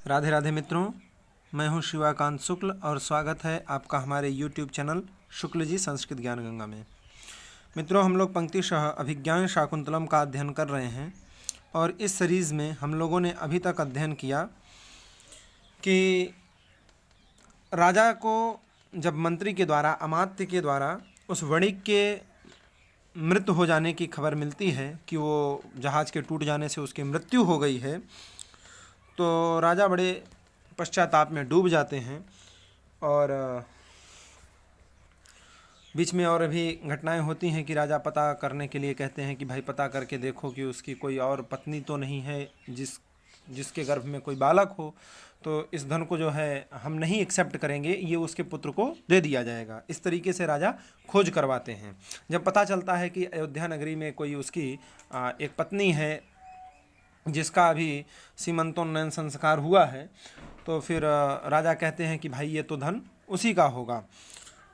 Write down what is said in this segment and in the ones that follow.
राधे राधे मित्रों, मैं हूं शिवाकांत शुक्ल और स्वागत है आपका हमारे YouTube चैनल शुक्ल जी संस्कृत ज्ञान गंगा में। मित्रों, हम लोग पंक्तिशः अभिज्ञान शाकुंतलम का अध्ययन कर रहे हैं और इस सीरीज़ में हम लोगों ने अभी तक अध्ययन किया कि राजा को जब मंत्री के द्वारा, अमात्य के द्वारा उस वणिक के मृत्यु हो जाने की खबर मिलती है कि वो जहाज़ के टूट जाने से उसकी मृत्यु हो गई है, तो राजा बड़े पश्चाताप में डूब जाते हैं। और बीच में और भी घटनाएं होती हैं कि राजा पता करने के लिए कहते हैं कि भाई पता करके देखो कि उसकी कोई और पत्नी तो नहीं है जिसके गर्भ में कोई बालक हो, तो इस धन को जो है हम नहीं एक्सेप्ट करेंगे, ये उसके पुत्र को दे दिया जाएगा। इस तरीके से राजा खोज करवाते हैं। जब पता चलता है कि अयोध्या नगरी में कोई उसकी एक पत्नी है जिसका अभी सीमंतोन्नयन संस्कार हुआ है, तो फिर राजा कहते हैं कि भाई ये तो धन उसी का होगा।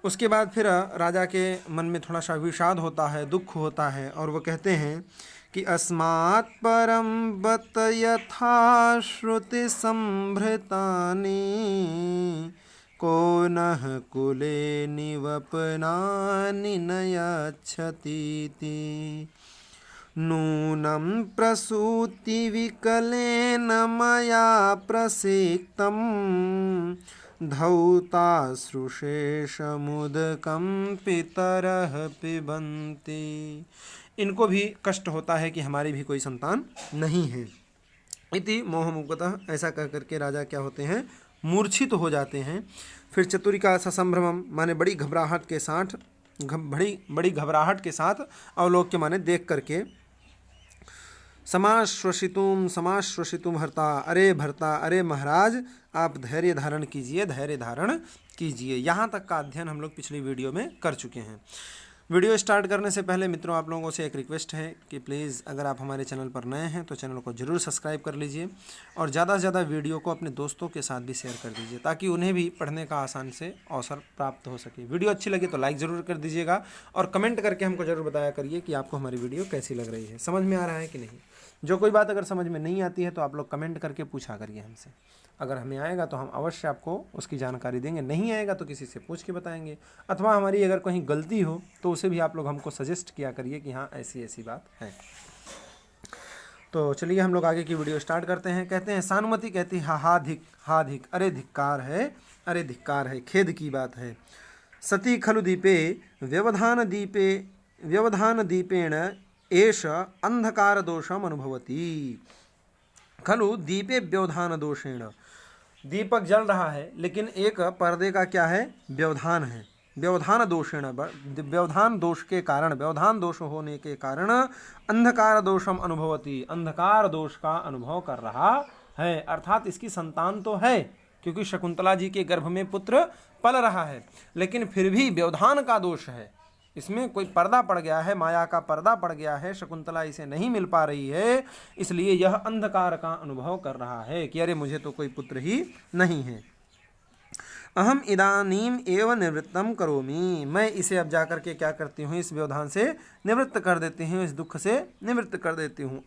उसके बाद फिर राजा के मन में थोड़ा सा विषाद होता है, दुख होता है, और वो कहते हैं कि अस्मात् परम बत यथा श्रुति संभृतानि को नः कुले निवपनानि न यच्छतीति नूनं प्रसूति विकलेन मया प्रसिक्तं धौताश्रुशेषमुदकं पितरः पिबन्ति। इनको भी कष्ट होता है कि हमारी भी कोई संतान नहीं है। इति मोहमुक्तः, ऐसा कह करके राजा क्या होते हैं, मूर्छित हो जाते हैं। फिर चतुरिका ससंभ्रमम, माने बड़ी घबराहट के साथ अवलोक्य माने देख करके, समाश्वसितुम भर्ता, अरे भर्ता, अरे महाराज, आप धैर्य धारण कीजिए। यहाँ तक का अध्ययन हम लोग पिछली वीडियो में कर चुके हैं। वीडियो स्टार्ट करने से पहले मित्रों, आप लोगों से एक रिक्वेस्ट है कि प्लीज़ अगर आप हमारे चैनल पर नए हैं तो चैनल को ज़रूर सब्सक्राइब कर लीजिए और ज़्यादा से ज़्यादा वीडियो को अपने दोस्तों के साथ भी शेयर कर दीजिए ताकि उन्हें भी पढ़ने का आसान से अवसर प्राप्त हो सके। वीडियो अच्छी लगे तो लाइक ज़रूर कर दीजिएगा और कमेंट करके हमको ज़रूर बताया करिए कि आपको हमारी वीडियो कैसी लग रही है, समझ में आ रहा है कि नहीं। जो कोई बात अगर समझ में नहीं आती है तो आप लोग कमेंट करके पूछा करिए हमसे। अगर हमें आएगा तो हम अवश्य आपको उसकी जानकारी देंगे, नहीं आएगा तो किसी से पूछ के बताएंगे, अथवा हमारी अगर कहीं गलती हो तो उसे भी आप लोग हमको सजेस्ट किया करिए कि हाँ ऐसी ऐसी बात है। तो चलिए हम लोग आगे की वीडियो स्टार्ट करते हैं। कहते हैं, सानुमति कहती है, हा धिक, अरे धिक्कार है, खेद की बात है। सती खलु दीपे व्यवधान दीपेण एष अंधकार दोषम अनुभवती। खलु दीपे व्यवधान दोषेण, दीपक जल रहा है लेकिन एक पर्दे का क्या है, व्यवधान है। व्यवधान दोषेण, व्यवधान दोष के कारण, व्यवधान दोष होने के कारण अंधकार दोषम अनुभवती, अंधकार दोष का अनुभव कर रहा है। अर्थात इसकी संतान तो है क्योंकि शकुंतला जी के गर्भ में पुत्र पल रहा है, लेकिन फिर भी व्यवधान का दोष है। इसमें कोई पर्दा पड़ गया है, माया का पर्दा पड़ गया है, शकुंतला इसे नहीं मिल पा रही है, इसलिए यह अंधकार का अनुभव कर रहा है कि अरे मुझे तो कोई पुत्र ही नहीं है। अहम इदानीम एव निवृत्तम करोमि, मैं इसे अब जाकर के क्या करती हूँ, इस व्यवधान से निवृत्त कर देती हूँ, इस दुख से निवृत्त कर देती हूँ।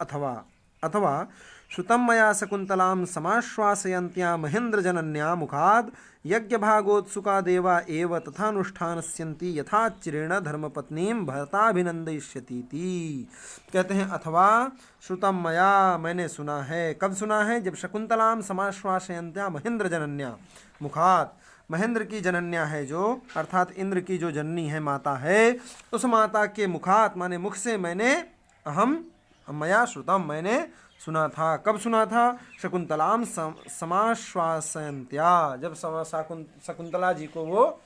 अथवा श्रुतं मया शकुन्तलां समाश्वासयन्त्या महेन्द्र जनन्या मुखाद् यज्ञभागोत्सुका देवा एव तथानुष्ठानस्यन्ति यथा चिरेण धर्मपत्नीं भरताभिनन्दयिष्यतीति। कहते हैं, अथवा श्रुतं मया, मैंने सुना है। कब सुना है, जब शकुन्तलां समाश्वासयन्त्या महेन्द्र जनन्या मुखात्, महेंद्र की जनन्या है जो, अर्थात इंद्र की जो जननी है, माता है, उस माता के मुखात माने मुख से मैंने, अहम मया श्रुतम, मैंने सुना था। कब सुना था, शकुंतलाम समाश्वासयन्त्या, जब शकुंतला जी को वो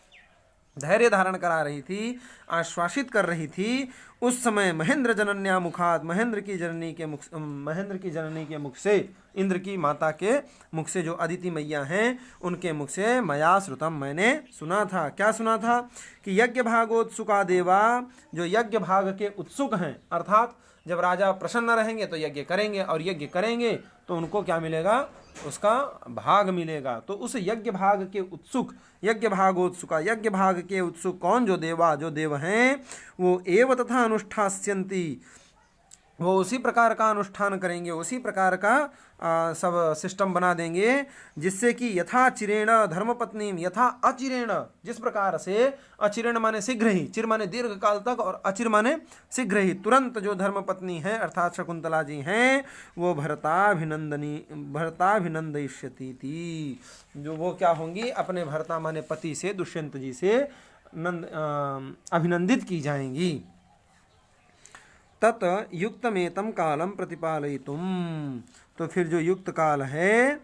धैर्य धारण करा रही थी, आश्वासित कर रही थी, उस समय महेंद्र जनन्या मुखात, महेंद्र की जननी के मुख से, इंद्र की माता के मुख से, जो अदिति मैया हैं उनके मुख से, मया श्रुतम, मैंने सुना था। क्या सुना था कि यज्ञ भागोत्सुका देवा, जो यज्ञ भाग के उत्सुक हैं, अर्थात जब राजा प्रसन्न रहेंगे तो यज्ञ करेंगे, और यज्ञ करेंगे तो उनको क्या मिलेगा, उसका भाग मिलेगा। तो उस यज्ञ भाग के उत्सुक, यज्ञ भागोत्सुका, यज्ञ भाग के उत्सुक कौन, जो देवा, जो देव हैं, वो एव तथा अनुष्ठास्यन्ति, वो उसी प्रकार का अनुष्ठान करेंगे, उसी प्रकार का सब सिस्टम बना देंगे, जिससे कि यथा चिरेण धर्मपत्नी यथा अचिरेण, जिस प्रकार से अचिरेण माने शीघ्र ही, चिर माने दीर्घ काल तक, और अचिर माने शीघ्र ही, तुरंत जो धर्मपत्नी है अर्थात शकुंतला जी हैं वो भरताभिनंदयिष्यति थी, जो वो क्या होंगी, अपने भरता माने पति से, दुष्यंत जी से अभिनंदित की जाएंगी। तत् युक्तमेतम कालम प्रतिपालयितुम, तो फिर जो युक्त काल है,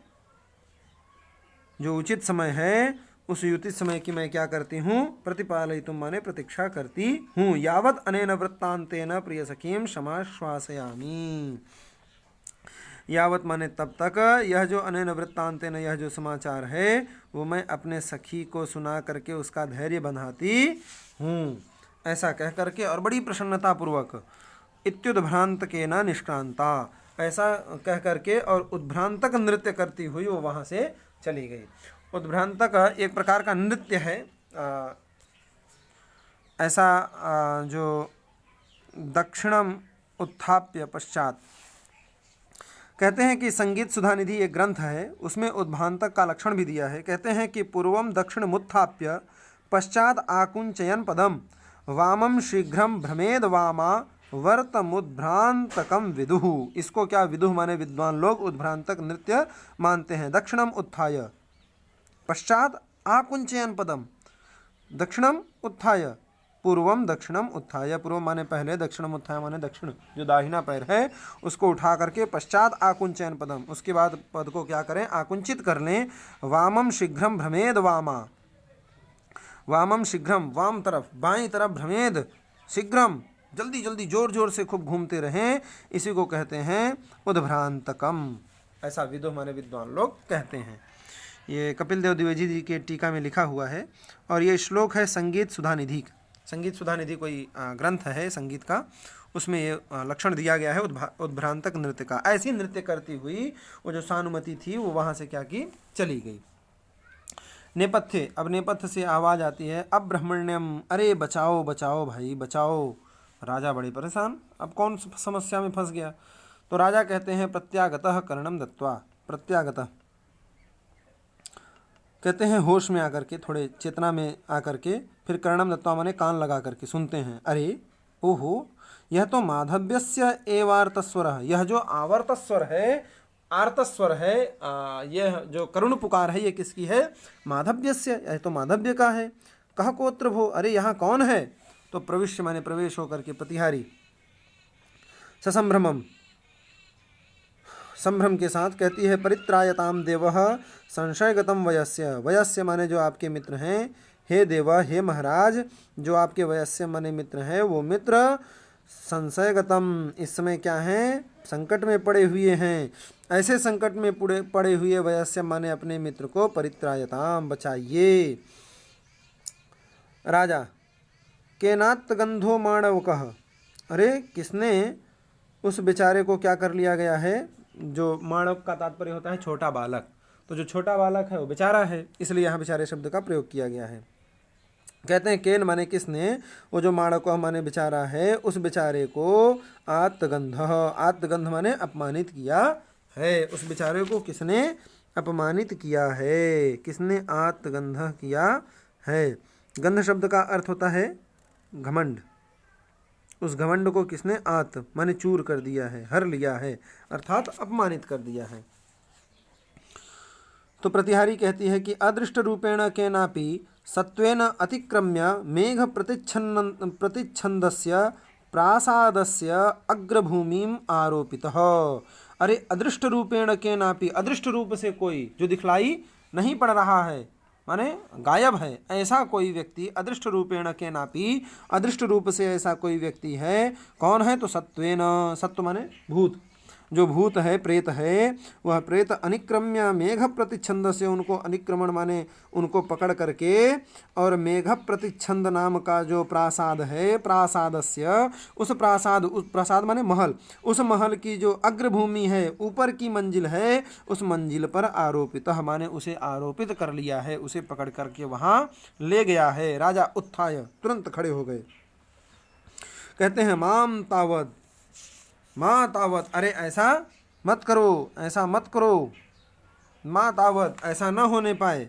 जो उचित समय है, उस उचित समय की मैं क्या करती हूँ, प्रतिपालयितुम माने प्रतीक्षा करती हूँ। यावत अनेन वृत्तांतेन प्रिय सखीम समाश्वासयामि, यावत माने तब तक, यह जो अनेन वृत्तांतेन, यह जो समाचार है वो मैं अपने सखी को सुना करके उसका धैर्य बंधाती हूँ। ऐसा कह करके और बड़ी प्रसन्नता पूर्वक, इत्युद्भ्रांत के न निष्क्रांता, ऐसा कह करके और उद्भ्रांतक नृत्य करती हुई वो वहाँ से चली गई। उद्भ्रांतक एक प्रकार का नृत्य है, ऐसा जो दक्षिणम उत्थाप्य पश्चात, कहते हैं कि संगीत सुधानिधि एक ग्रंथ है, उसमें उद्भ्रांतक का लक्षण भी दिया है। कहते हैं कि पूर्वम दक्षिणमुत्थाप्य पश्चात आकुंचयन पदम वामम शीघ्रम भ्रमेद वामा वर्तमुद्भ्रांतकम विदुः। इसको क्या विदुः माने विद्वान लोग उद्भ्रांतक नृत्य मानते हैं। दक्षिणम उत्थाय पश्चात आकुंचयन पदम, दक्षिणम उत्थाय पूर्वम दक्षिणम उत्थाय, पूर्व माने पहले, दक्षिणम उत्थाय माने दक्षिण, जो दाहिना पैर है उसको उठा करके पश्चात आकुंचयन पदम, उसके बाद पद को क्या करें, आकुंचित कर लें। वामम शीघ्रम भ्रमेद वामा, वामम शीघ्रम, वाम तरफ, बाईं तरफ, भ्रमेद शीघ्रम, जल्दी जल्दी जोर जोर से खूब घूमते रहें, इसी को कहते हैं उद्भ्रांतकम, ऐसा विदुः माने विद्वान लोग कहते हैं। ये कपिल देव द्विवेदी जी के टीका में लिखा हुआ है, और ये श्लोक है संगीत सुधानिधि का। संगीत सुधानिधि कोई ग्रंथ है संगीत का, उसमें ये लक्षण दिया गया है उद्भ्रांतक नृत्य का। ऐसी नृत्य करती हुई वो जो सानुमति थी वो वहाँ से क्या की, चली गई। नेपथ्य, अब नेपथ्य से आवाज़ आती है, अब ब्रह्मण्यम, अरे बचाओ बचाओ भाई बचाओ। राजा बड़े परेशान, अब कौन समस्या में फंस गया। तो राजा कहते हैं प्रत्यागतः कर्णम दत्वा, प्रत्यागतः कहते हैं होश में आकर के, थोड़े चेतना में आकर के, फिर कर्णम दत्वा माने कान लगा करके सुनते हैं। अरे ओहो, यह तो माधव्यस्य एवार्तस्वर, यह जो आवर्तस्वर है, आर्तस्वर है, यह जो करुण पुकार है, ये किसकी है, माधव्यस्य, यह तो माधव्य का है। कह कोत्र भो, अरे यहाँ कौन है। तो प्रविश्य माने प्रवेश होकर के, प्रतिहारी, ससंभ्रमम, संभ्रम के साथ कहती है, परित्रायताम देवः संशयगतम वयस्य, वयस्य माने जो आपके मित्र हैं, हे देव, हे महाराज, जो आपके वयस्य माने मित्र हैं, वो मित्र संशयगतम, इस समय क्या हैं, संकट में पड़े हुए हैं। ऐसे संकट में पड़े हुए वयस्य माने अपने मित्र को परित्रायताम, बचाइए। राजा केनात् गंधो माणवकः, अरे किसने उस बेचारे को क्या कर लिया गया है, जो माणव का तात्पर्य होता है छोटा बालक, तो जो छोटा बालक है वो बेचारा है, इसलिए यहाँ बेचारे शब्द का प्रयोग किया गया है। कहते हैं केन माने किसने, वो जो माणक माने बेचारा है, उस बेचारे को आत्तगंध, आत्तगंध माने अपमानित किया है, उस बेचारे को किसने अपमानित किया है, किसने आत्तगंध किया है। गंध शब्द का अर्थ होता है घमंड, उस घमंड को किसने आत माने चूर कर दिया है, हर लिया है, अर्थात अपमानित कर दिया है। तो प्रतिहारी कहती है कि अदृष्ट रूपेण केनापि सत्वेन अतिक्रम्य मेघ प्रतिच्छन्दस्य प्रासादस्य अग्रभूमिम आरोपितः। अरे अदृष्ट रूपेण केनापि, अदृष्ट रूप से कोई, जो दिखलाई नहीं पड़ रहा है, माने गायब है, ऐसा कोई व्यक्ति, अदृष्ट रूपेण केनापि, अदृष्ट रूप से ऐसा कोई व्यक्ति है। कौन है, तो सत्वेन, सत्व माने भूत, जो भूत है, प्रेत है, वह प्रेत अनिक्रम्य मेघ प्रतिच्छंद से, उनको अनिक्रमण माने उनको पकड़ करके, और मेघ प्रतिच्छंद नाम का जो प्रासाद है, प्रासादस्य, उस प्रासाद माने महल, उस महल की जो अग्रभूमि है, ऊपर की मंजिल है, उस मंजिल पर आरोपित माने उसे आरोपित कर लिया है, उसे पकड़ करके वहाँ ले गया है। राजा उत्थाय, तुरंत खड़े हो गए। कहते हैं माम तावद, माँ तावत, अरे ऐसा मत करो, ऐसा मत करो, माँ तावत, ऐसा न होने पाए।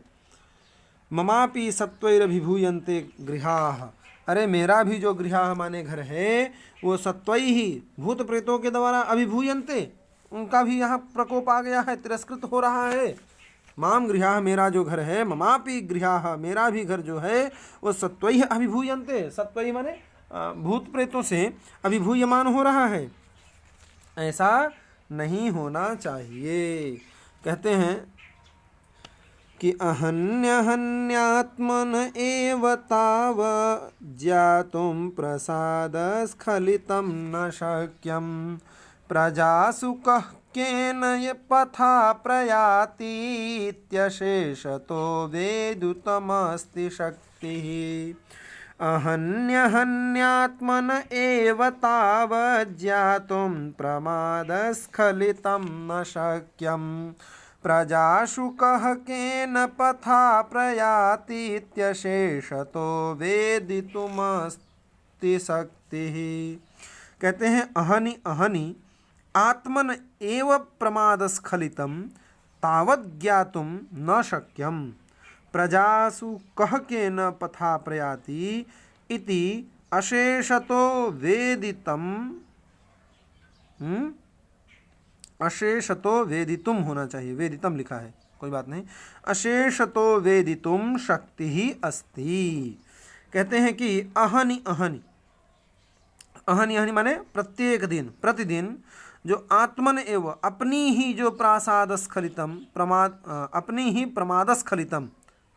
ममापि सत्वैरभिभूयन्ते गृहाः, अरे मेरा भी जो गृहाः माने घर है वो सत्वै ही भूत प्रेतों के द्वारा अभिभूयन्ते, उनका भी यहाँ प्रकोप आ गया है, तिरस्कृत हो रहा है। माम गृहाः, मेरा जो घर है, ममापि गृहाः, मेरा भी घर जो है वो सत्वै अभिभूयन्ते, सत्वै माने भूत प्रेतों से अभिभूयमान हो रहा है। ऐसा नहीं होना चाहिए। कहते हैं कि अहन्यहन्यात्मन एव ताव ज्ञातुं प्रसादस्खलितं न शक्यं प्रजासु कः केन पथा प्रयातीत्यशेषतो वेदुतमस्ति शक्तिः। अहन्यहन्यात्मन एव तावत् ज्ञातुं प्रमादस्खलितं न शक्यं प्रजासु कः केन पथा प्रयातीत्यशेषतो वेदितुमस्ति शक्तिः। कहते हैं अहनि अहनि आत्मन एव प्रमादस्खलितं तावत् ज्ञातुं न शक्यं प्रजासु कः केन पथा प्रयाति इति अशेषतो वेदितम, अशेषतो वेदितुम होना चाहिए, वेदितम लिखा है, कोई बात नहीं। अशेषतो वेदितुम शक्ति ही अस्ति। कहते हैं कि अहनि अहनि, अहनि अहनि माने प्रत्येक दिन, प्रतिदिन जो आत्मन एव अपनी ही जो प्रासादस्खलितम प्रमाद, अपनी ही प्रमादस्खलितम,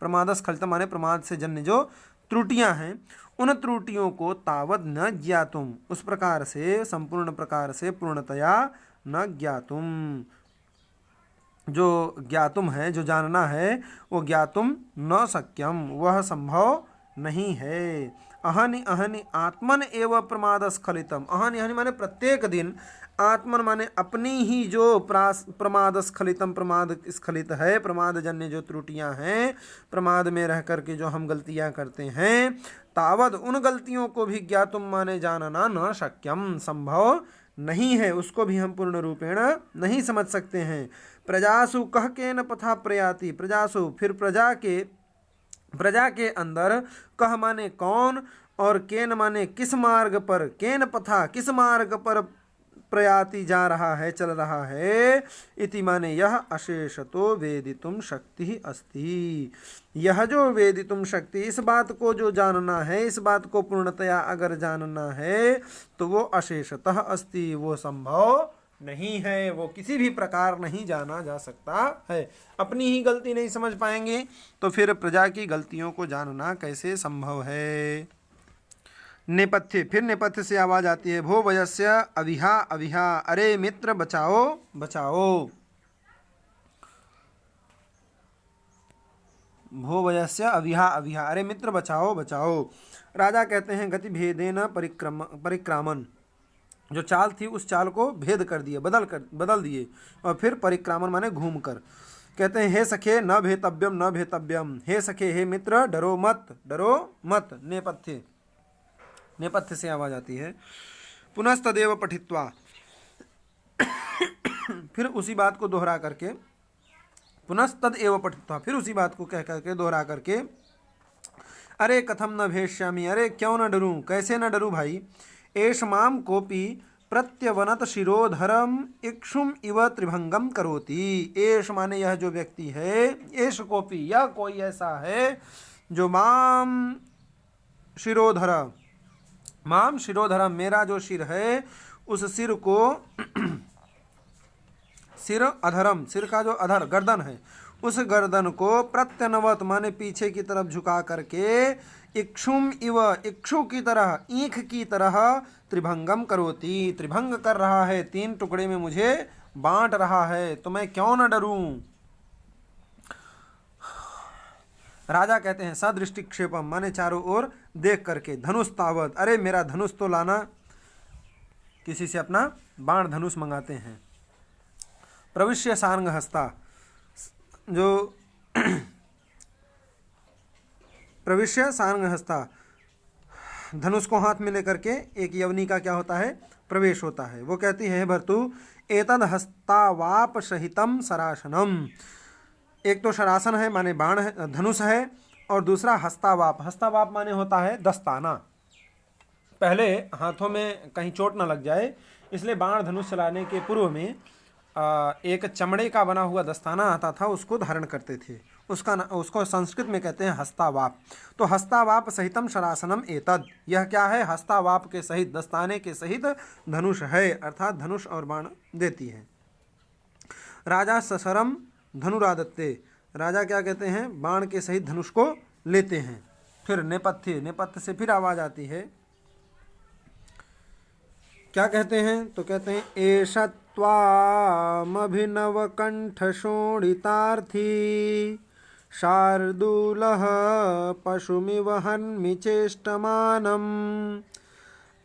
प्रमादस्खलितम माने प्रमाद से जन्य जो त्रुटियां हैं, उन त्रुटियों को तावद न ज्ञातुम, उस प्रकार से संपूर्ण प्रकार से पूर्णतया न ज्ञातुम, जो ज्ञातुम है, जो जानना है वो ज्ञातुम न शक्यम, वह संभव नहीं है। अहनि अहनि आत्मन एव प्रमादस्खलितम, अहनि अहनि माने प्रत्येक दिन, आत्मन माने अपनी ही जो प्रमादस्खलितम, प्रमाद स्खलित है, प्रमाद जन्य जो त्रुटियां हैं, प्रमाद में रह करके जो हम गलतियां करते हैं, तावद उन गलतियों को भी ज्ञातुम माने जानना न शक्यम, संभव नहीं है, उसको भी हम पूर्ण रूपेण नहीं समझ सकते हैं। प्रजासु कह के न पथा प्रयाति, प्रजासु फिर प्रजा के अंदर, कह माने कौन और केन माने किस मार्ग पर, केन पथा किस मार्ग पर प्रयाति जा रहा है, चल रहा है, इति माने यह अशेषतो वेदितुम शक्ति अस्ति, यह जो वेदितुम शक्ति, इस बात को जो जानना है, इस बात को पूर्णतया अगर जानना है तो वो अशेषतः अस्ति, वो संभव नहीं है, वो किसी भी प्रकार नहीं जाना जा सकता है। अपनी ही गलती नहीं समझ पाएंगे तो फिर प्रजा की गलतियों को जानना कैसे संभव है। नेपथ्य, फिर नेपथ्य से आवाज आती है, भो वयस्य अविहा अविहा, अरे मित्र बचाओ बचाओ, भो वयस्य अविहा अविहा, अरे मित्र बचाओ बचाओ। राजा कहते हैं गति भेदेन परिक्रामन, जो चाल थी उस चाल को भेद कर दिए, बदल दिए, और फिर परिक्रामन माने घूम कर। कहते हैं हे सखे न भेतव्यम न भेतव्यम, हे सखे हे मित्र डरो मत, डरो मत। नेपथ्य, नेपथ्य से आवाज आती है, पुनस्तदेव पठित्वा, फिर उसी बात को दोहरा करके, पुनस्तद एव पठित्वा, फिर उसी बात को कह करके दोहरा करके, अरे कथम न भेष्यामि, अरे क्यों न डरूं, कैसे न डरूं भाई। एष माम कोपि प्रत्यवनत शिरोधरम इक्षुम इव त्रिभंगम करोति, एष माने यह जो व्यक्ति है, एष कोपि यह कोई ऐसा है जो माम शिरोधर, माम शिरोधरम मेरा जो सिर है उस सिर को, सिर अधरम, सिर का जो अधर गर्दन है, उस गर्दन को प्रत्यनवत माने पीछे की तरफ झुका करके, इक्षुम इव इक्षु की तरह, ईख की तरह, त्रिभंगम करोति त्रिभंग कर रहा है, तीन टुकड़े में मुझे बांट रहा है, तो मैं क्यों न डरूं। राजा कहते हैं सदृष्टिक्षेपम माने चारों ओर देख करके, धनुष तावत, अरे मेरा धनुष तो लाना, किसी से अपना बाण धनुष मंगाते हैं। प्रविश्य सारंग हस्ता, जो प्रविश्य सारंग हस्ता, धनुष को हाथ में लेकर के एक यवनी का क्या होता है, प्रवेश होता है। वो कहती है, भर्तु एतद हस्तावाप सहितम सरासनम। एक तो शरासन है माने बाण है, धनुष है, और दूसरा हस्तावाप। हस्तावाप माने होता है दस्ताना। पहले हाथों में कहीं चोट ना लग जाए इसलिए बाण धनुष चलाने के पूर्व में एक चमड़े का बना हुआ दस्ताना आता था, उसको धारण करते थे। उसको संस्कृत में कहते हैं हस्तावाप। तो हस्तावाप सहितम शरासनम एतद, यह क्या है? हस्तावाप के सहित, दस्ताने के सहित धनुष है, अर्थात धनुष और बाण देती है। राजा ससरम धनुरादत्ते, राजा क्या कहते हैं? बाण के सहित धनुष को लेते हैं। फिर नेपथ्य, नेपथ्य से फिर आवाज आती है, क्या कहते हैं? तो कहते हैं एष त्वामभिनव कंठ शोणितार्थी शार्दूलः पशुमिव हन्मि चेष्टमानम्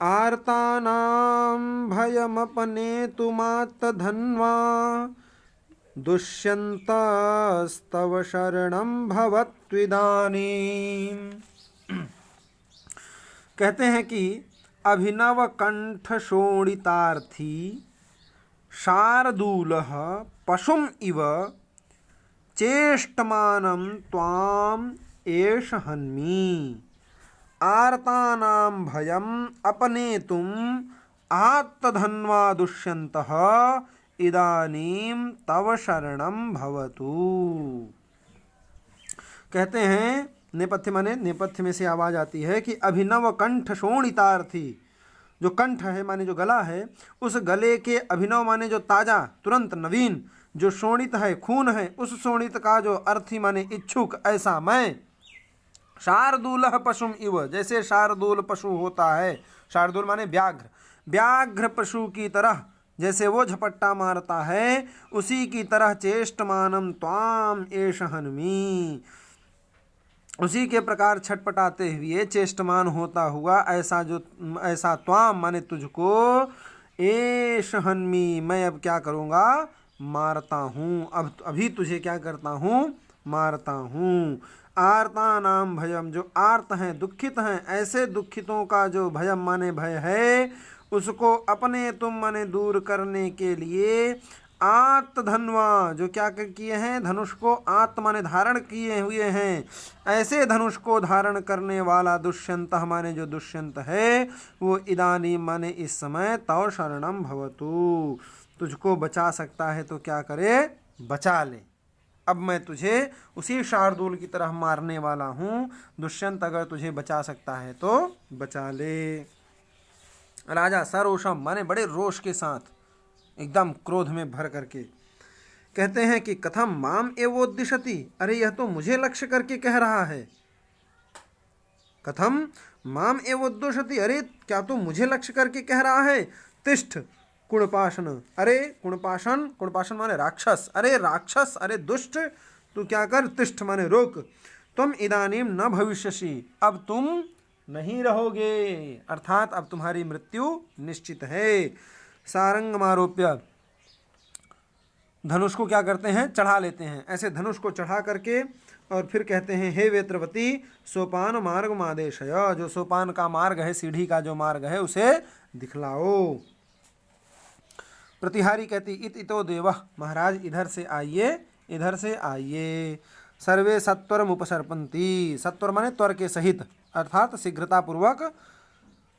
आर्तानां भयमपनेतुमात्तधन्वा दुष्यन्तस्तव शरणं भवत्विदानीम्। कहते हैं कि अभिनव कंठ शोणितार्थी शार्दूलः पशुम इव चेष्टमानं त्वाम् एष हन्मि आर्तानां भयम् अपनेतुम् आत्तधन्वा दुष्यन्तः इदानीं तव शरणं भवतु। कहते हैं नेपथ्य माने, नेपथ्य में से आवाज आती है कि अभिनव कंठ शोणितार्थी, जो कंठ है माने जो गला है, उस गले के अभिनव माने जो ताजा, तुरंत, नवीन, जो शोणित है, खून है, उस शोणित का जो अर्थी माने इच्छुक, ऐसा मैं शार्दूलः पशुम इव, जैसे शार्दूल पशु होता है, शार्दूल माने व्याघ्र, व्याघ्र पशु की तरह जैसे वो झपट्टा मारता है, उसी की तरह चेष्टमानम त्वाम एष हन्मि, उसी के प्रकार छटपटाते हुए, चेष्टमान होता हुआ, ऐसा त्वाम माने तुझको, एष हन्मि मैं अब क्या करूँगा? मारता हूँ। अब अभी तुझे क्या करता हूँ? मारता हूँ। आर्ता नाम भयम, जो आर्त हैं, दुखित हैं, ऐसे दुखितों का जो भयम माने भय है, उसको अपने तुम माने दूर करने के लिए आत्तधन्वा, जो क्या किए हैं? धनुष को आत्म माने धारण किए हुए हैं, ऐसे धनुष को धारण करने वाला दुष्यंत माने जो दुष्यंत है, वो इदानी माने इस समय, तव शरणम भवतु, तुझको बचा सकता है तो क्या करे? बचा ले। अब मैं तुझे उसी शार्दूल की तरह मारने वाला हूँ। दुष्यंत अगर तुझे बचा सकता है तो बचा ले। राजा सरोषम माने बड़े रोष के साथ, एकदम क्रोध में भर करके कहते हैं कि कथम माम एवोद्दिशति, अरे यह तो मुझे लक्ष्य करके कह रहा है। कथम माम एवोद्दिशति, अरे क्या तो मुझे लक्ष्य करके कह रहा है? तिष्ठ कुणपाशन, अरे कुणपाशन, कुणपाशन माने राक्षस, अरे राक्षस, अरे दुष्ट, तू क्या कर? तिष्ठ माने रोक। तुम इदानीम न भविष्यसि, अब तुम नहीं रहोगे, अर्थात अब तुम्हारी मृत्यु निश्चित है। सारंग आरोप्य, धनुष को क्या करते हैं? चढ़ा लेते हैं। ऐसे धनुष को चढ़ा करके और फिर कहते हैं, हे वेत्रवती सोपान मार्ग मादेशय, जो सोपान का मार्ग है, सीढ़ी का जो मार्ग है, उसे दिखलाओ। प्रतिहारी कहती, इत इतो देवः, महाराज इधर से आइए, इधर से आइए। सर्वे सत्वरम उपसर्पन्ति, सत्वर माने त्वर के सहित, अर्थात शीघ्रता पूर्वक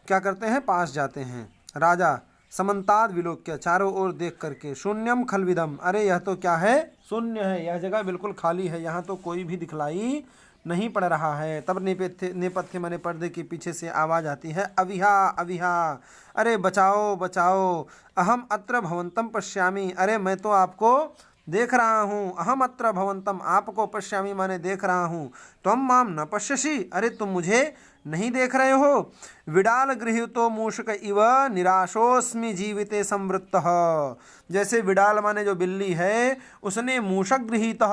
क्या करते हैं? पास जाते हैं। राजा समन्ताद विलोक्य, चारों ओर देख करके, शून्यम खलविदम, अरे यह तो क्या है? शून्य है, यह जगह बिल्कुल खाली है, यहाँ तो कोई भी दिखलाई नहीं पड़ रहा है। तब नेपथ्य माने पर्दे के पीछे से आवाज आती है, अविहा अविहा, अरे बचाओ बचाओ। अहम अत्र भवंतम पश्यामि, अरे मैं तो आपको देख रहा हूँ। अहम अत्र भवंतम, आपको पश्यामि माने देख रहा हूँ। त्वम माम न पश्यसि, अरे तुम मुझे नहीं देख रहे हो। विडाल गृहीतो मूषक इव निराशोस्मि जीविते संवृत्तः, जैसे विडाल माने जो बिल्ली है, उसने मूषक गृहीत,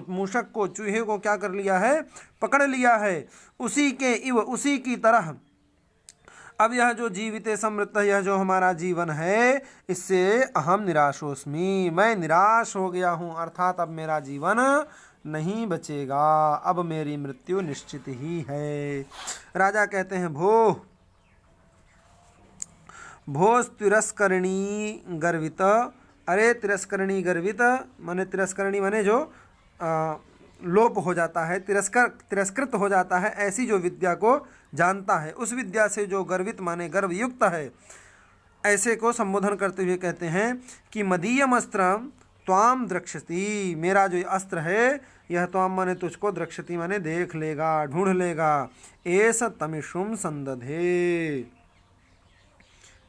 मूषक को, चूहे को क्या कर लिया है? पकड़ लिया है। उसी के इव, उसी की तरह अब यह जो जीविते समृत, यह जो हमारा जीवन है, इससे अहम निराशोस्मि, मैं निराश हो गया हूँ, अर्थात अब मेरा जीवन नहीं बचेगा, अब मेरी मृत्यु निश्चित ही है। राजा कहते हैं, भो भोज तिरस्करणी गर्वित, अरे तिरस्करणी गर्वित माने तिरस्करणी माने जो लोप हो जाता है, तिरस्कृत हो जाता है, ऐसी जो विद्या को जानता है, उस विद्या से जो गर्वित माने गर्वयुक्त है, ऐसे को संबोधन करते हुए कहते हैं कि मदीयम अस्त्रम त्वाम द्रक्ष्यति, मेरा जो अस्त्र है यह त्वाम माने तुझको, द्रक्ष्यति माने देख लेगा, ढूंढ लेगा। एष तमिषुम संदधे,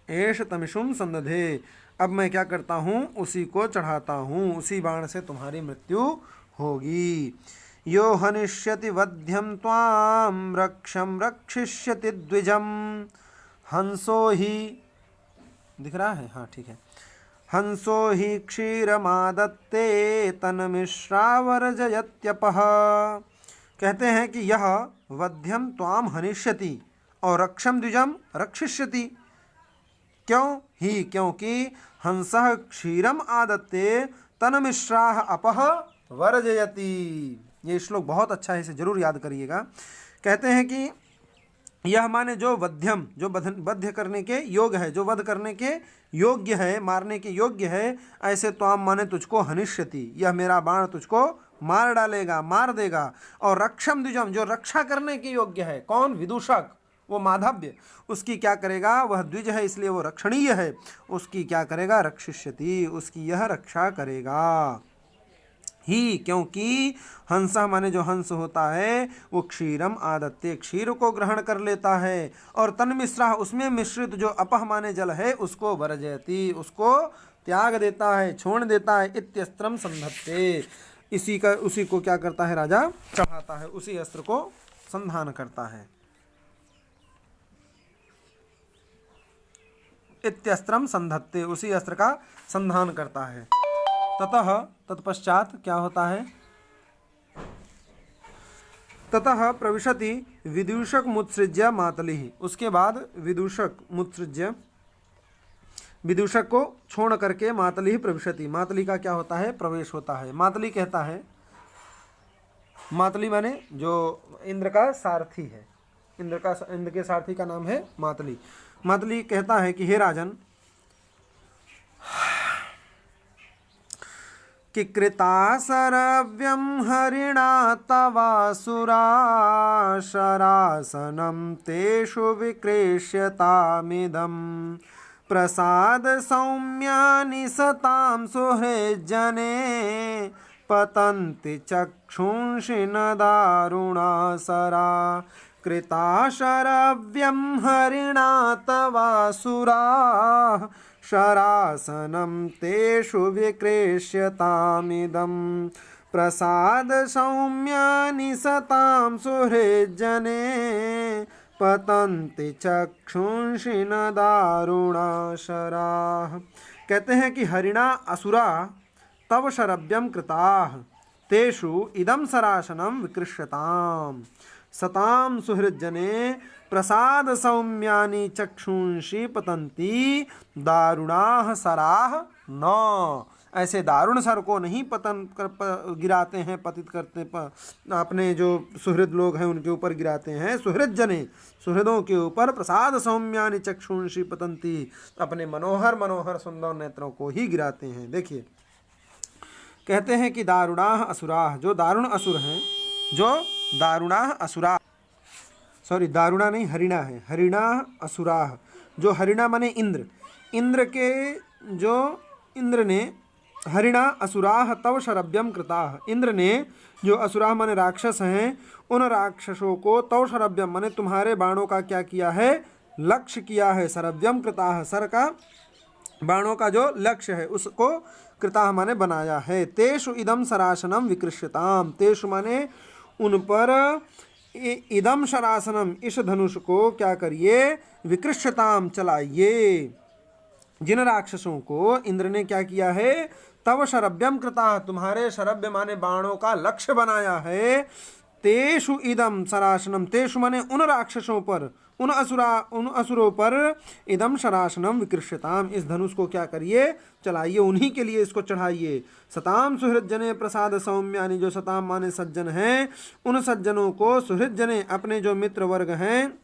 एष तमिषुम संदधे, अब मैं क्या करता हूँ, उसी को चढ़ाता हूँ, उसी बाण से तुम्हारी मृत्यु होगी। यो हनिष्यति वध्यम त्वाम रक्षम रक्षिष्यति द्विजम, हंसो ही, दिख रहा है, हाँ ठीक है, हंसो हि क्षीरमादत्ते तन्मिश्रावर्जयत्यपः। कहते हैं कि यह वध्यम त्वाम हनिष्यति और रक्षम द्विजम रक्षिष्यति, क्यों ही, क्योंकि हंसः क्षीरम आदत्ते तन्मिश्राः अपः वर्जयति। ये श्लोक बहुत अच्छा है, इसे जरूर याद करिएगा। कहते हैं कि यह माने जो वध्यम, जो वध्य करने के योग्य है, जो वध करने के योग्य है, मारने के योग्य है, ऐसे त्वाम माने तुझको, हनिष्यति यह मेरा बाण तुझको मार डालेगा, मार देगा। और रक्षम द्विजम, जो रक्षा करने के योग्य है, कौन, विदूषक, वो माधव्य, उसकी क्या करेगा, वह द्विज है इसलिए वो रक्षणीय है, उसकी क्या करेगा, रक्षिष्यति, उसकी यह रक्षा करेगा। ही, क्योंकि हंसा माने जो हंस होता है वो क्षीरम आदत्ते, क्षीर को ग्रहण कर लेता है, और तन्मिश्रा, उसमें मिश्रित जो अपह माने जल है उसको वर्जयति, उसको त्याग देता है, छोड़ देता है। इत्यस्त्रम संधत्ते, इसी का, उसी को क्या करता है, राजा चढ़ाता है, उसी अस्त्र को संधान करता है। इत्यस्त्रम संधत्ते, उसी अस्त्र का संधान करता है। ततः, तत्पश्चात क्या होता है, ततः प्रविशति विदूषक मुत्सृज्य मातलिः, उसके बाद विदूषक मुत्सृज्य, विदूषक को छोड़ करके मातलिः प्रविशति, मातली का क्या होता है, प्रवेश होता है। मातली कहता है, मातली माने जो इंद्र का सारथी है, इंद्र के सारथी का नाम है मातली। मातली कहता है कि हे राजन, कि कृतासरव्यं हरिणा तवासुरा शरासनं तेषु विक्रेष्यतामिदं प्रसाद सौम्यानि सतां सुहृज्जने पतन्ति चक्षुंषि न दारुणासरा। कृताशरव्यं हरिणा तवासुरा शरासनं तेषु विक्रेष्यतामिदं प्रसाद सौम्यानि सतां सुहृज्जने पतन्ति चक्षुंषि न दारुणाशराः। कहते हैं कि हरिणा असुरा तव शरव्यं कृताः तेषु इदं शरासनं विकृष्यताम् सतां सुहृज्जने प्रसाद सौम्यानि चक्षुंषि पतंती दारुणाः सराः न। ऐसे दारुण सर को नहीं गिराते हैं, पतित करते अपने जो सुहृद लोग हैं उनके ऊपर गिराते हैं। सुहृज्जने, सुहृदों के ऊपर प्रसाद सौम्यानि चक्षुंषि पतंती, अपने मनोहर मनोहर सुंदर नेत्रों को ही गिराते हैं। देखिए, कहते हैं कि दारुणाः असुराः, जो दारुण असुर हैं, जो दारुणाः असुरा, सॉरी दारुणा नहीं, हरिणा है, हरिणा असुराः, जो हरिणा माने इंद्र, इंद्र के जो इंद्र ने, हरिणा असुराः तव शरव्यम कृताः, इंद्र ने जो असुराः माने राक्षस हैं, उन राक्षसों को तव शरव्यम माने तुम्हारे बाणों का क्या किया है, लक्ष्य किया है। शरव्यम कृताः, सर का, बाणों का जो लक्ष्य है उसको कृताः माने बनाया है। तेषु इदम शरासनम विकृष्यताम, तेषु माने उन पर, इदम शरासनम, इस धनुष को क्या करिए, विकृष्यताम, चलाइए। जिन राक्षसों को इंद्र ने क्या किया है, तव शरव्यम कृता, तुम्हारे शरव्य माने बाणों का लक्ष्य बनाया है। तेषु इदम शरासनम, तेषु माने उन राक्षसों पर, उन असुरों पर, इदम शरासनम विकृष्यताम, इस धनुष को क्या करिए, चलाइए, उन्हीं के लिए इसको चढ़ाइए। सताम सुहृज्जने प्रसाद सौम्यानि, जो सताम माने सज्जन हैं, उन सज्जनों को, सुहृज्जने अपने जो मित्र वर्ग हैं,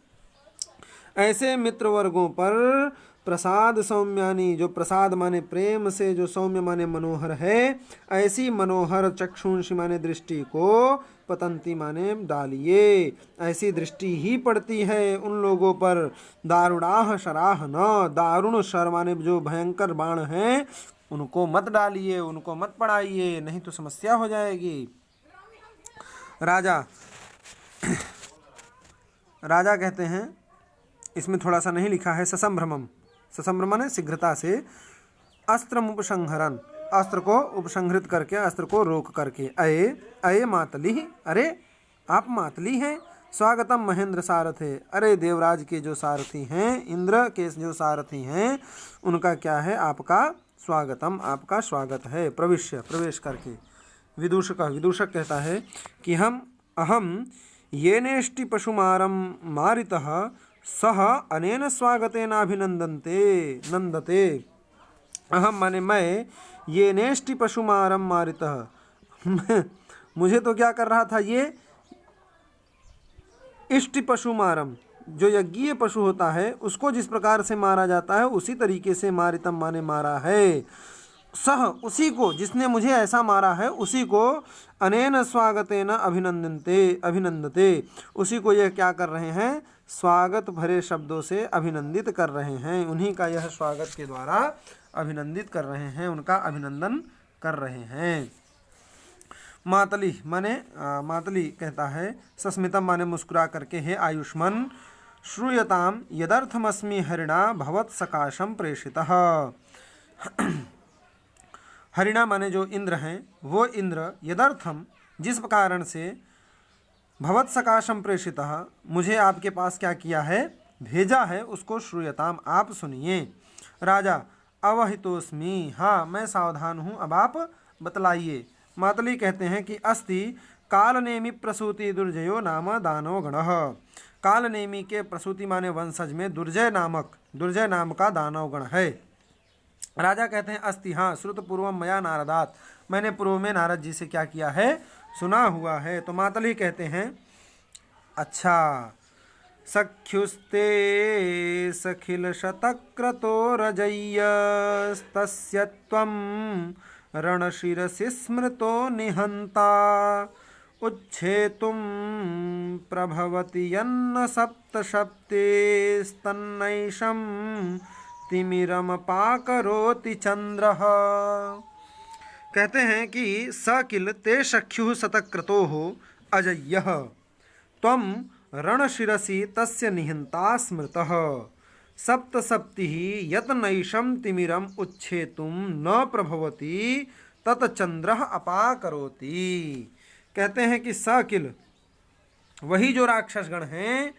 ऐसे मित्र वर्गों पर प्रसाद सौम्यानी, जो प्रसाद माने प्रेम से, जो सौम्य माने मनोहर है, ऐसी मनोहर चक्षुंषि माने दृष्टि को, पतंती माने डालिए, ऐसी दृष्टि ही पड़ती है उन लोगों पर। दारुणाह शराह न, दारुण शर माने जो भयंकर बाण हैं उनको मत डालिए, उनको मत पढ़ाइए, नहीं तो समस्या हो जाएगी। राजा राजा कहते हैं, इसमें थोड़ा सा नहीं लिखा है, ससंभ्रमम, ससंभ्रमण है शीघ्रता से, अस्त्रम उपसंहरन, अस्त्र को उपसंहरित करके, अस्त्र को रोक करके। अये अये मातली, अरे आप मातली हैं। स्वागतम महेंद्र सारथे, अरे देवराज के जो सारथी हैं, इंद्र के जो सारथी हैं, उनका क्या है, आपका स्वागतम, आपका स्वागत है। प्रविश्य, प्रवेश करके। विदूषक, विदूषक कहता है कि अहम येनेष्टि पशुमारं मारितः सह अनेन स्वागतेनाभिनंदन्ते नंदते। अहम माने मैं, येनेष्टि पशुमारं मारितः मुझे तो क्या कर रहा था, ये इष्टि पशुमारम, जो यज्ञीय पशु होता है उसको जिस प्रकार से मारा जाता है उसी तरीके से मारितम माने मारा है। सह, उसी को, जिसने मुझे ऐसा मारा है उसी को, अनेन स्वागतेन अभिनंदते, उसी को यह क्या कर रहे हैं, स्वागत भरे शब्दों से अभिनंदित कर रहे हैं, उन्हीं का यह स्वागत के द्वारा अभिनंदित कर रहे हैं, उनका अभिनंदन कर रहे हैं। मातली माने मातली कहता है, सस्मितम माने मुस्कुरा करके, हे आयुष्मान श्रूयताम यदर्थमस्मि हरिणा भवत् सकाशम प्रेषितः। हरिणा माने जो इंद्र हैं, वो इंद्र यदर्थम, जिस कारण से, भवत् सकाशम प्रेषितः, मुझे आपके पास क्या किया है, भेजा है, उसको श्रूयताम, आप सुनिए। राजा अवहितोस्मि, हाँ मैं सावधान हूँ, अब आप बतलाइए। मातली कहते हैं कि अस्ति कालनेमि प्रसूति दुर्जयो नाम दानव गणः। कालनेमि के प्रसूति माने वंशज में दुर्जय नाम का दानव गण है। राजा कहते हैं अस्ति, हाँ, श्रुत पूर्वम मया नारदात, मैंने पूर्व में नारद जी से क्या किया है, सुना हुआ है। तो मातली कहते हैं, अच्छा, सख्युस्ते सखिल शतक्रतो रजय्यस्तस्य त्वं रणशिरसि स्मृतो निहंता उच्छेतुं प्रभवति यन्न सप्तशप्तेस्तन्नैषं तिमिरमपाकरोति चंद्रः। कहते हैं कि सकिल ते सख्युः शतक्रतोः अजय्यः त्वं रणशिरसि तस्य निहंता स्मृतः सप्तसप्तिः यत् नैषं तिमिरम उच्छेतुं न प्रभवति तत् चंद्रः अपाकरोति। कहते हैं कि सकिल, वही जो राक्षसगण हैं,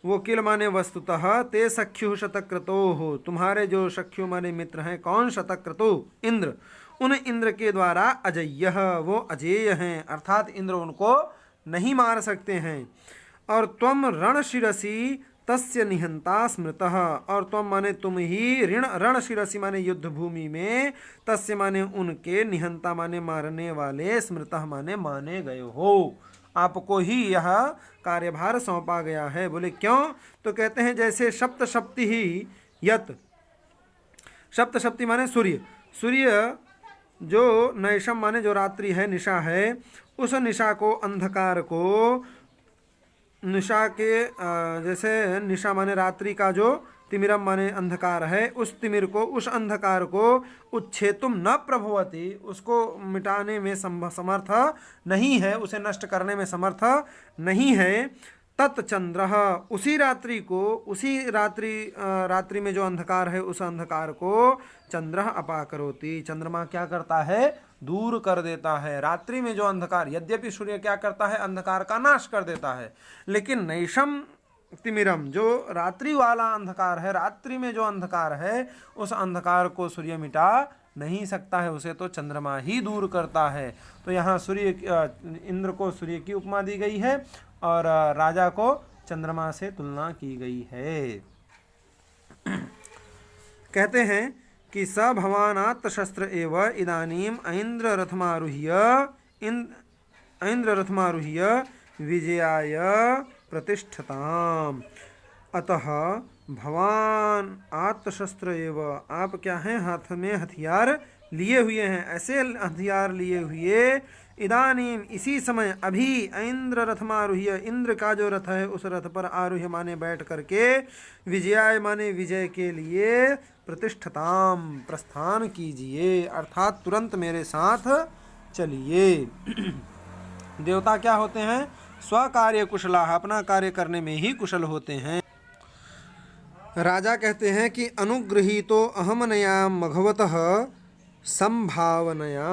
वो किल माने वस्तुतः, ते सख्यु शतक्रतो, तुम्हारे जो सख्यु माने मित्र हैं, कौन, शतक्रतो इंद्र, उन इंद्र के द्वारा अजय्य, वो अजेय हैं, अर्थात इंद्र उनको नहीं मार सकते हैं। और त्वम रणशिरसि तस्य निहंता स्मृतः, और त्वम माने तुम ही, रणशिरसि माने युद्ध भूमि में, तस्य माने उनके, निहंता माने मारने वाले, स्मृतः माने माने गए हो, आपको ही यह कार्यभार सौंपा गया है। बोले क्यों, तो कहते हैं जैसे सप्तशप्ति ही यत, सप्तशप्ति माने सूर्य, सूर्य जो नैशम माने जो रात्रि है, निशा है, उस निशा को, अंधकार को, निशा के जैसे निशा माने रात्रि का जो तिमिरम माने अंधकार है, उस तिमिर को, उस अंधकार को उच्छेतुम न प्रभवति, उसको मिटाने में समर्थ नहीं है, उसे नष्ट करने में समर्थ नहीं है। तत्चंद्र, उसी रात्रि को, उसी रात्रि में जो अंधकार है, उस अंधकार को चंद्र अपाकरोति, चंद्रमा क्या करता है, दूर कर देता है। रात्रि में जो अंधकार, यद्यपि सूर्य क्या करता है, अंधकार का नाश कर देता है, लेकिन नैशम तिमिरम, जो रात्रि वाला अंधकार है, रात्रि में जो अंधकार है, उस अंधकार को सूर्य मिटा नहीं सकता है, उसे तो चंद्रमा ही दूर करता है। तो यहाँ सूर्य, इंद्र को सूर्य की उपमा दी गई है और राजा को चंद्रमा से तुलना की गई है। कहते हैं कि स भवानात् शस्त्र एव इदानीम ऐन्द्र रथमारुह्य विजयाय प्रतिष्ठताम। अतः भवान आत्मशस्त्र एव, आप क्या हैं, हाथ में हथियार लिए हुए हैं, ऐसे हथियार लिए हुए, इदानीम इसी समय, अभी, इंद्र रथमारूह्य, इंद्र का जो रथ है उस रथ पर आरूह्य माने बैठ करके, विजयाय माने विजय के लिए, प्रतिष्ठताम प्रस्थान कीजिए, अर्थात तुरंत मेरे साथ चलिए। देवता क्या होते हैं, स्वकार्य कुशला, अपना कार्य करने में ही कुशल होते हैं। राजा कहते हैं कि अनुगृहीतो अहमनया मघवतः संभावनया,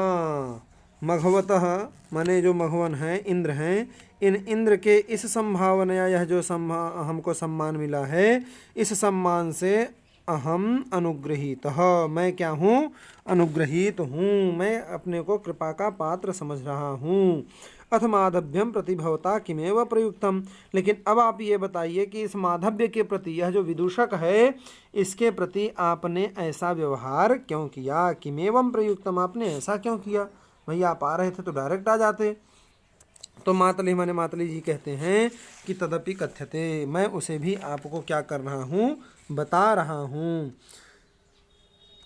मघवतः माने जो मघवन हैं, इंद्र हैं, इन इंद्र के इस संभावनया, यह जो हमको सम्मान मिला है, इस सम्मान से अहम अनुग्रहीतः, मैं क्या हूँ, अनुग्रहीत हूँ, मैं अपने को कृपा का पात्र समझ रहा हूँ। अथ माधव्यम प्रतिभवता किमेव प्रयुक्तम, लेकिन अब आप ये बताइए कि इस माधव्य के प्रति, यह जो विदूषक है, इसके प्रति आपने ऐसा व्यवहार क्यों किया, किमेवम प्रयुक्तम, आपने ऐसा क्यों किया, भैया आप आ रहे थे तो डायरेक्ट आ जाते। तो मातली माने मातली जी कहते हैं कि तदपि कथ्यते, मैं उसे भी आपको क्या कर रहा हूँ, बता रहा हूँ।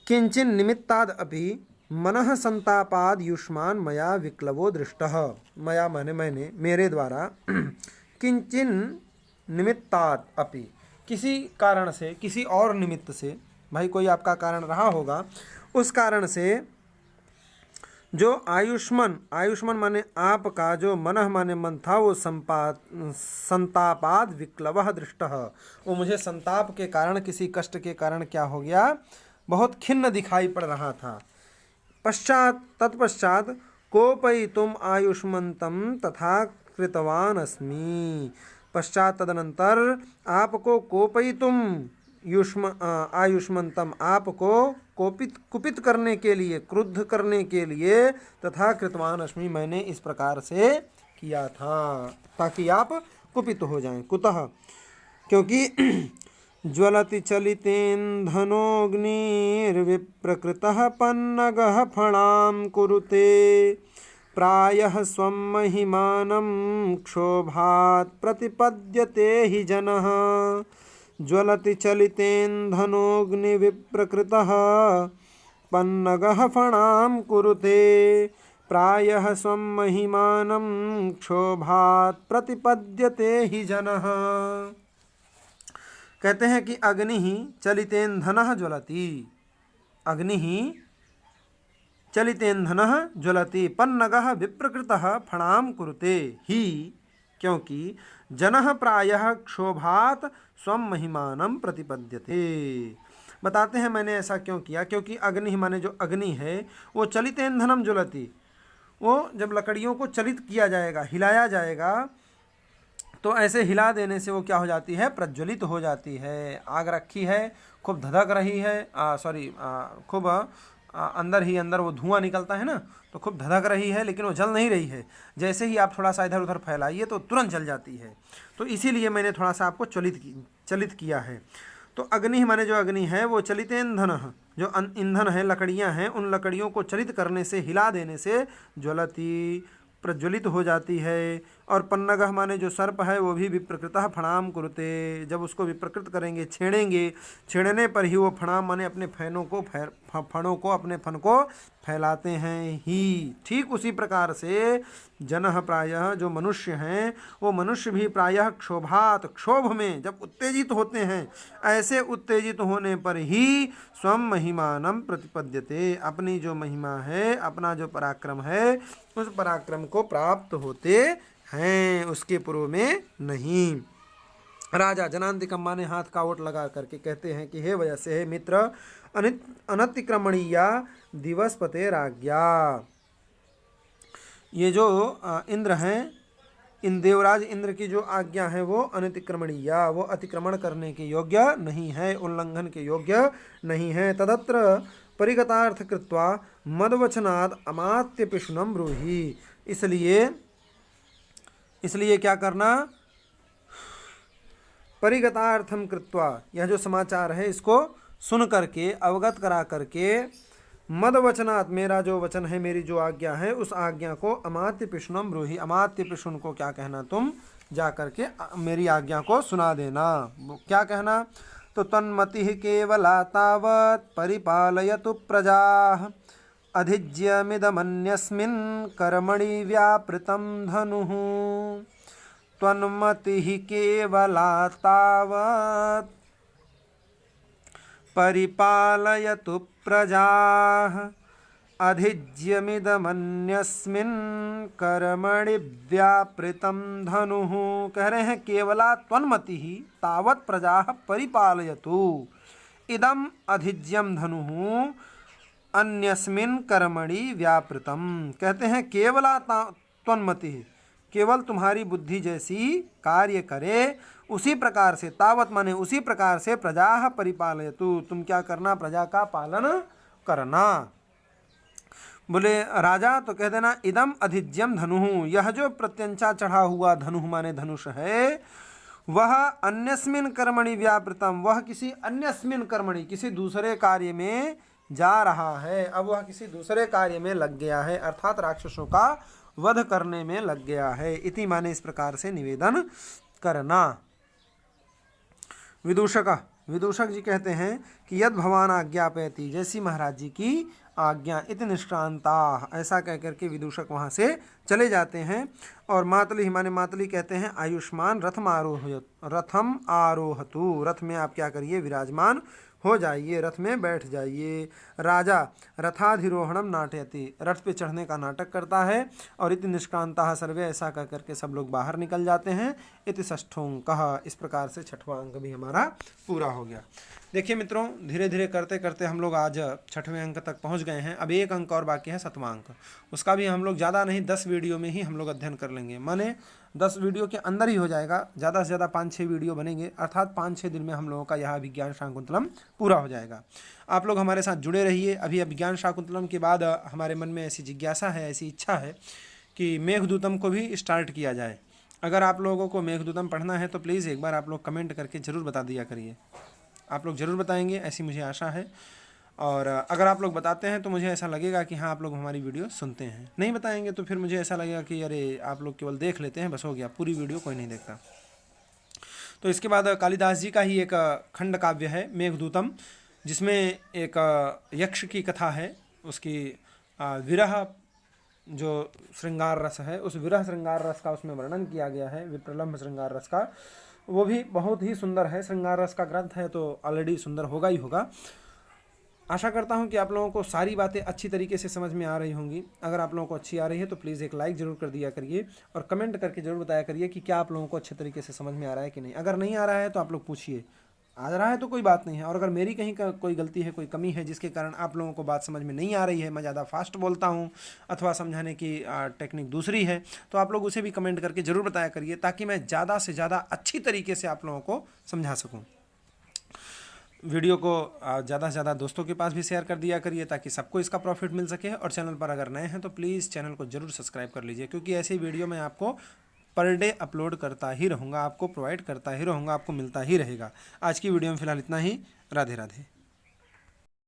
किंचिन निमित्ताद अपि मनः संतापाद युष्मान मया विक्लवो दृष्टः, मया माने मैंने, मेरे द्वारा, किंचिन निमित्ताद अपि, किसी कारण से, किसी और निमित्त से, भाई कोई आपका कारण रहा होगा, उस कारण से जो आयुष्मान, आयुष्मान माने आपका, जो मनः माने मन था, वो संतापाद विक्लवः दृष्टः, वो मुझे संताप के कारण, किसी कष्ट के कारण क्या हो गया, बहुत खिन्न दिखाई पड़ रहा था। पश्चात, तत्पश्चात कोपयितुम आयुष्मन्तम तथा कृतवान अस्मि, पश्चात तदनंतर आपको कोपयितुम आयुष्मन्तम, आपको कुपित करने के लिए, क्रुद्ध करने के लिए, तथा कृतवान अस्मि, मैंने इस प्रकार से किया था ताकि आप कुपित हो जाएं। कुतः, क्योंकि ज्वलति चलितेन्धनोऽग्निर्विप्रकृतः पन्नगः फणां कुरुते, प्रायः स्वं महिमानं क्षोभात् प्रतिपद्यते हि जनः। ज्वलति चलितेन्धनोऽग्निविप्रकृतः पन्नगः फणां कुरुते, प्रायः स्वं महिमानं क्षोभात् प्रतिपद्यते हि जनः। कहते हैं कि अग्नि ही चलितेन्धनः ज्वलति, अग्नि ही चलितेन्धनः ज्वलति, पन्नगः विप्रकृतः फणां कुरुते ही, क्योंकि जनः प्रायः क्षोभात् स्वं महिमानं प्रतिपद्यते। बताते हैं मैंने ऐसा क्यों किया, क्योंकि अग्नि माने जो अग्नि है, वो चलितेन्धनम ज्वलति, वो जब लकड़ियों को चलित किया जाएगा, हिलाया जाएगा, तो ऐसे हिला देने से वो क्या हो जाती है, प्रज्वलित हो जाती है। आग रखी है, खूब धधक रही है, खूब अंदर ही अंदर वो धुआं निकलता है ना, तो खूब धधक रही है, लेकिन वो जल नहीं रही है। जैसे ही आप थोड़ा सा इधर उधर फैलाइए तो तुरंत जल जाती है। तो इसीलिए मैंने थोड़ा सा आपको चलित किया है। तो अग्नि माने जो अग्नि है, वो चलितेन्धन, जो ईंधन है, लकड़ियाँ हैं, उन लकड़ियों को चलित करने से, हिला देने से ज्वलती, प्रज्वलित हो जाती है। और पन्नगः माने जो सर्प है, वो भी विप्रकृतः फणाम कुरुते, जब उसको विप्रकृत करेंगे, छेड़ेंगे, छेड़ने पर ही वो फणाम माने अपने फणों को, अपने फन को फैलाते हैं ही। ठीक उसी प्रकार से जनः प्रायः, जो मनुष्य हैं, वो मनुष्य भी प्रायः क्षोभात, क्षोभ में जब उत्तेजित होते हैं, ऐसे उत्तेजित होने पर ही स्वं महिमानं प्रतिपद्यते, अपनी जो महिमा है, अपना जो पराक्रम है, उस पराक्रम को प्राप्त होते हैं, उसके पूर्व में नहीं। राजा जनांतिकम्मा ने हाथ का ओट लगा करके कहते हैं कि हे वयस्य, हे मित्र, अनतिक्रमणीया दिवसपते राज्ञा, ये जो इंद्र हैं, इन देवराज इंद्र की जो आज्ञा है वो अनतिक्रमणीया, वो अतिक्रमण करने के योग्य नहीं है, उल्लंघन के योग्य नहीं है। तदत्र परिगतार्थ कृत्वा मदवचनाद अमात्य पिशुनम ब्रूहि, इसलिए क्या करना, परिगतार्थम कृत्वा, यह जो समाचार है इसको सुन करके, अवगत करा करके, मद वचनात्, मेरा जो वचन है, मेरी जो आज्ञा है, उस आज्ञा को अमात्य पिशुनम ब्रूहि, अमात्य पिशुन को क्या कहना, तुम जा करके मेरी आज्ञा को सुना देना। वो क्या कहना, तो तन्मतिः केवला तावत् परिपालयतु प्रजाः अधिज्यमिदमन्यस्मिन् कर्मणि व्यापृतं धनुः। त्वन्मतिः केवला तावत् परिपालयतु प्रजाः अधिज्यमिदमन्यस्मिन् कर्मणि व्यापृतं धनुः। कह रहे हैं केवला त्वन्मतिः तावत् प्रजाः परिपालयतु इदम अधिज्यम धनुः अन्यस्मिन् कर्मणि व्यापृतम। कहते हैं केवला त्वन्मतिः, केवल तुम्हारी बुद्धि जैसी कार्य करे, उसी प्रकार से, तावत माने उसी प्रकार से, प्रजा परिपालयतु, तुम क्या करना, प्रजा का पालन करना। बोले राजा तो कह देना इदम अधिज्यम धनुः, यह जो प्रत्यंचा चढ़ा हुआ धनुः माने धनुष है, वह अन्यस्मिन कर्मणि व्यापृतम, वह किसी अन्यस्मिन कर्मणि, किसी दूसरे कार्य में जा रहा है। अब वह किसी दूसरे कार्य में लग गया है, अर्थात राक्षसों का वध करने में लग गया है। इति माने इस प्रकार से निवेदन करना। विदूषक जी कहते हैं कि यद भवान आज्ञापयति, जैसी महाराज जी की आज्ञा, इति निष्क्रांता, ऐसा कह करके विदूषक वहाँ से चले जाते हैं। और मातली माने मातली कहते हैं आयुष्मान रथम आरोहतु, रथ में आप क्या करिए, विराजमान हो जाइए, रथ में बैठ जाइए। राजा रथाधिरोहणम नाटयति, रथ पे चढ़ने का नाटक करता है। और इति निष्क्रांता सर्वे, ऐसा कह करके सब लोग बाहर निकल जाते हैं। इति षष्ठोंकः, इस प्रकार से छठवां अंक भी हमारा पूरा हो गया। देखिए मित्रों, धीरे धीरे करते करते हम लोग आज छठवें अंक तक पहुंच गए हैं। अब एक अंक और बाकी है, सातवां अंक, उसका भी हम लोग ज़्यादा नहीं 10 वीडियो में ही हम लोग अध्ययन कर लेंगे। माने 10 वीडियो के अंदर ही हो जाएगा, ज़्यादा से ज़्यादा 5-6 वीडियो बनेंगे, अर्थात 5-6 दिन में हम लोगों का यह अभिज्ञान शाकुंतलम पूरा हो जाएगा। आप लोग हमारे साथ जुड़े रहिए। अभी अभिज्ञान शाकुंतलम के बाद हमारे मन में ऐसी जिज्ञासा है, ऐसी इच्छा है कि मेघदूतम को भी स्टार्ट किया जाए। अगर आप लोगों को मेघदूतम पढ़ना है तो प्लीज़ एक बार आप लोग कमेंट करके ज़रूर बता दिया करिए। आप लोग ज़रूर बताएंगे, ऐसी मुझे आशा है। और अगर आप लोग बताते हैं तो मुझे ऐसा लगेगा कि हाँ, आप लोग हमारी वीडियो सुनते हैं। नहीं बताएंगे तो फिर मुझे ऐसा लगेगा कि अरे आप लोग केवल देख लेते हैं, बस हो गया, पूरी वीडियो कोई नहीं देखता। तो इसके बाद कालिदास जी का ही एक खंड काव्य है मेघदूतम, जिसमें एक यक्ष की कथा है, उसकी विरह जो श्रृंगार रस है, उस विरह श्रृंगार रस का उसमें वर्णन किया गया है, विप्रलम्भ श्रृंगार रस का। वो भी बहुत ही सुंदर है। श्रृंगार रस का ग्रंथ है तो ऑलरेडी सुंदर होगा ही होगा। आशा करता हूँ कि आप लोगों को सारी बातें अच्छी तरीके से समझ में आ रही होंगी। अगर आप लोगों को अच्छी आ रही है तो प्लीज़ एक लाइक ज़रूर कर दिया करिए और कमेंट करके ज़रूर बताया करिए कि क्या आप लोगों को अच्छे तरीके से समझ में आ रहा है कि नहीं। अगर नहीं आ रहा है तो आप लोग पूछिए, आ रहा है तो कोई बात नहीं है। और अगर मेरी कहीं का कोई गलती है, कोई कमी है जिसके कारण आप लोगों को बात समझ में नहीं आ रही है, मैं ज़्यादा फास्ट बोलता हूँ अथवा समझाने की टेक्निक दूसरी है, तो आप लोग उसे भी कमेंट करके ज़रूर बताया करिए, ताकि मैं ज़्यादा से ज़्यादा अच्छी तरीके से आप लोगों को समझा सकूँ। वीडियो को ज़्यादा से ज़्यादा दोस्तों के पास भी शेयर कर दिया करिए, ताकि सबको इसका प्रॉफिट मिल सके। और चैनल पर अगर नए हैं तो प्लीज़ चैनल को ज़रूर सब्सक्राइब कर लीजिए, क्योंकि ऐसी वीडियो मैं आपको पर डे अपलोड करता ही रहूँगा, आपको प्रोवाइड करता ही रहूँगा, आपको मिलता ही रहेगा। आज की वीडियो में फ़िलहाल इतना ही। राधे राधे।